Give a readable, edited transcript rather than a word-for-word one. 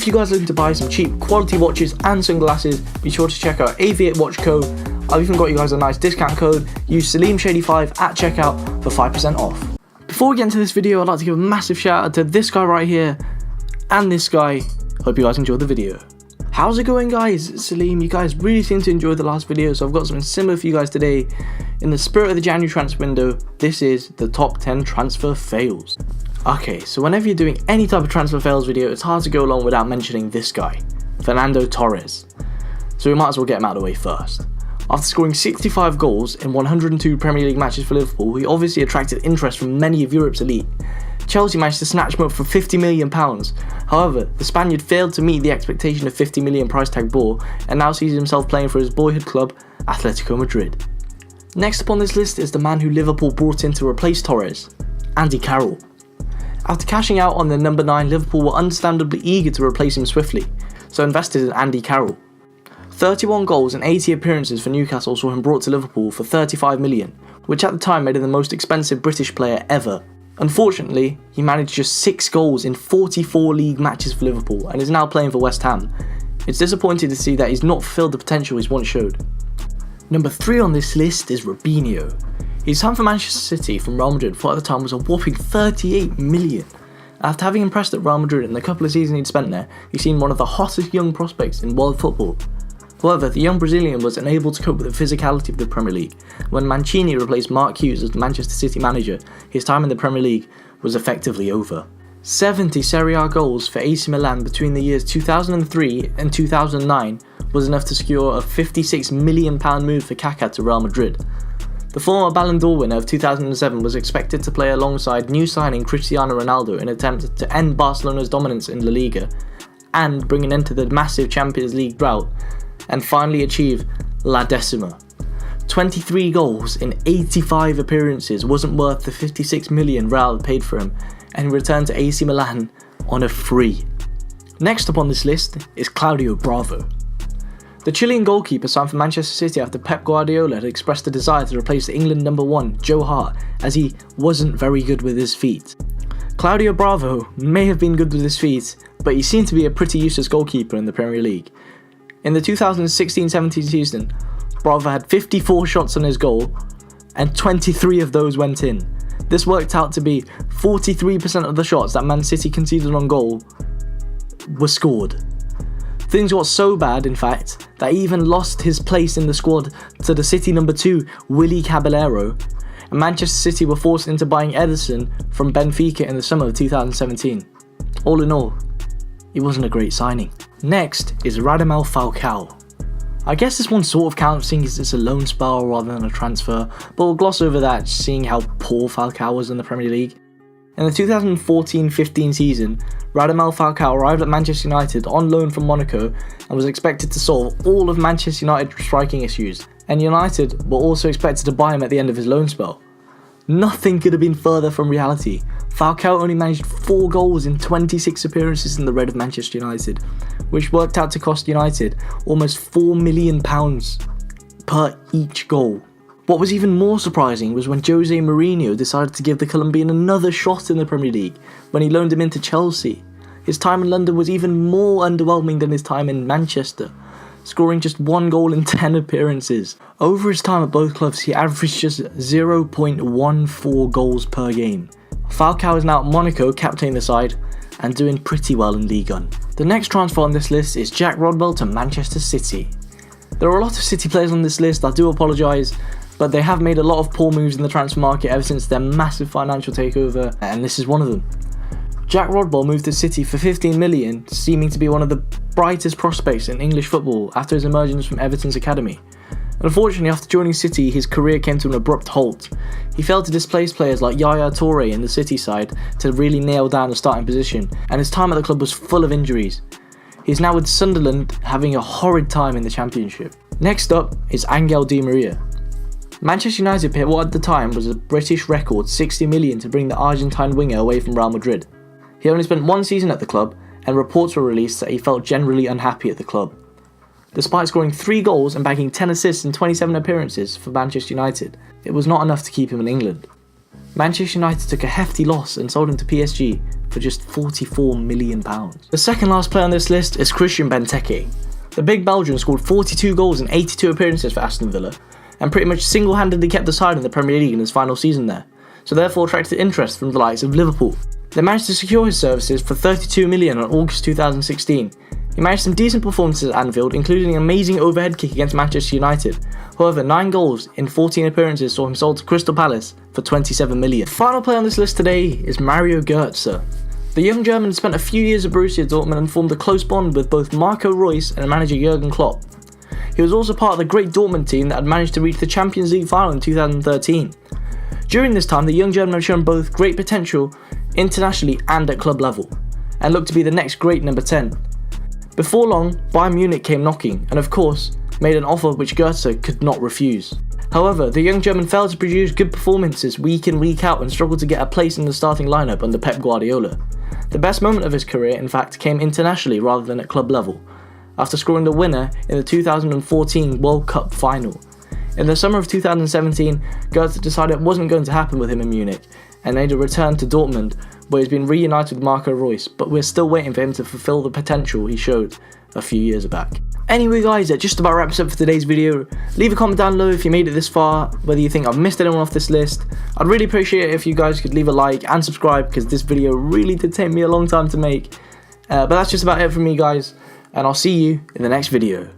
If you guys are looking to buy some cheap quality watches and sunglasses, be sure to check out Aviate Watch Co. I've even got you guys a nice discount code. Use SalimShady5 at checkout for 5% off. Before we get into this video, I'd like to give a massive shout out to this guy right here and this guy. Hope you guys enjoyed the video. How's it going, guys? It's Salim. You guys really seem to enjoy the last video, so I've got something similar for you guys today. In the spirit of the January transfer window, this is the top 10 transfer fails. Okay, so whenever you're doing any type of transfer fails video, it's hard to go along without mentioning this guy, Fernando Torres. So we might as well get him out of the way first. After scoring 65 goals in 102 Premier League matches for Liverpool, he obviously attracted interest from many of Europe's elite. Chelsea managed to snatch him up for £50 million. However, the Spaniard failed to meet the expectation of £50 million price tag ball and now sees himself playing for his boyhood club, Atletico Madrid. Next up on this list is the man who Liverpool brought in to replace Torres, Andy Carroll. After cashing out on the number 9, Liverpool were understandably eager to replace him swiftly, so invested in Andy Carroll. 31 goals and 80 appearances for Newcastle saw him brought to Liverpool for £35 million, which at the time made him the most expensive British player ever. Unfortunately, he managed just 6 goals in 44 league matches for Liverpool and is now playing for West Ham. It's disappointing to see that he's not fulfilled the potential he's once showed. Number 3 on this list is Robinho. He signed for Manchester City from Real Madrid for at the time was a whopping £38 million. After having impressed at Real Madrid in the couple of seasons he'd spent there, he seemed one of the hottest young prospects in world football. However, the young Brazilian was unable to cope with the physicality of the Premier League. When Mancini replaced Mark Hughes as the Manchester City manager, his time in the Premier League was effectively over. 70 Serie A goals for AC Milan between the years 2003 and 2009 was enough to secure a £56 million move for Kaká to Real Madrid. The former Ballon d'Or winner of 2007 was expected to play alongside new signing Cristiano Ronaldo in an attempt to end Barcelona's dominance in La Liga and bring an end to the massive Champions League drought, and finally achieve La Decima. 23 goals in 85 appearances wasn't worth the £56 million Real paid for him, and he returned to AC Milan on a free. Next up on this list is Claudio Bravo. The Chilean goalkeeper signed for Manchester City after Pep Guardiola had expressed a desire to replace the England number 1, Joe Hart, as he wasn't very good with his feet. Claudio Bravo may have been good with his feet, but he seemed to be a pretty useless goalkeeper in the Premier League. In the 2016-17 season, Bravo had 54 shots on his goal, and 23 of those went in. This worked out to be 43% of the shots that Man City conceded on goal were scored. Things got so bad, in fact, that he even lost his place in the squad to the City number 2, Willy Caballero, and Manchester City were forced into buying Ederson from Benfica in the summer of 2017. All in all, it wasn't a great signing. Next is Radamel Falcao. I guess this one sort of counts seeing as it's a loan spell rather than a transfer, but we'll gloss over that seeing how poor Falcao was in the Premier League. In the 2014-15 season, Radamel Falcao arrived at Manchester United on loan from Monaco and was expected to solve all of Manchester United's striking issues, and United were also expected to buy him at the end of his loan spell. Nothing could have been further from reality. Falcao only managed 4 goals in 26 appearances in the red of Manchester United, which worked out to cost United almost £4 million per each goal. What was even more surprising was when Jose Mourinho decided to give the Colombian another shot in the Premier League when he loaned him into Chelsea. His time in London was even more underwhelming than his time in Manchester, scoring just 1 goal in 10 appearances. Over his time at both clubs, he averaged just 0.14 goals per game. Falcao is now at Monaco captaining the side and doing pretty well in Ligue 1. The next transfer on this list is Jack Rodwell to Manchester City. There are a lot of City players on this list, I do apologise, but they have made a lot of poor moves in the transfer market ever since their massive financial takeover, and this is one of them. Jack Rodwell moved to City for £15 million, seeming to be one of the brightest prospects in English football after his emergence from Everton's academy. Unfortunately, after joining City, his career came to an abrupt halt. He failed to displace players like Yaya Toure in the City side to really nail down a starting position, and his time at the club was full of injuries. He's now with Sunderland, having a horrid time in the Championship. Next up is Angel Di Maria. Manchester United paid what at the time was a British record £60 million to bring the Argentine winger away from Real Madrid. He only spent 1 season at the club, and reports were released that he felt generally unhappy at the club. Despite scoring 3 goals and bagging 10 assists in 27 appearances for Manchester United, it was not enough to keep him in England. Manchester United took a hefty loss and sold him to PSG for just £44 million. The second last player on this list is Christian Benteke. The big Belgian scored 42 goals in 82 appearances for Aston Villa, and pretty much single-handedly kept the side in the Premier League in his final season there, so therefore attracted interest from the likes of Liverpool. They managed to secure his services for £32 million on August 2016. He managed some decent performances at Anfield, including an amazing overhead kick against Manchester United. However, 9 goals in 14 appearances saw him sold to Crystal Palace for £27 million. The final player on this list today is Mario Götze. The young German spent a few years at Borussia Dortmund and formed a close bond with both Marco Reus and manager Jurgen Klopp. He was also part of the great Dortmund team that had managed to reach the Champions League final in 2013. During this time, the young German had shown both great potential internationally and at club level, and looked to be the next great number 10. Before long, Bayern Munich came knocking, and of course, made an offer which Götze could not refuse. However, the young German failed to produce good performances week in week out and struggled to get a place in the starting lineup under Pep Guardiola. The best moment of his career, in fact, came internationally rather than at club level, after scoring the winner in the 2014 World Cup final. In the summer of 2017, Götze decided it wasn't going to happen with him in Munich, and made a return to Dortmund, where he's been reunited with Marco Reus, but we're still waiting for him to fulfill the potential he showed a few years back. Anyway guys, that just about wraps up for today's video. Leave a comment down below if you made it this far, whether you think I've missed anyone off this list. I'd really appreciate it if you guys could leave a like and subscribe, because this video really did take me a long time to make. But that's just about it from me guys, and I'll see you in the next video.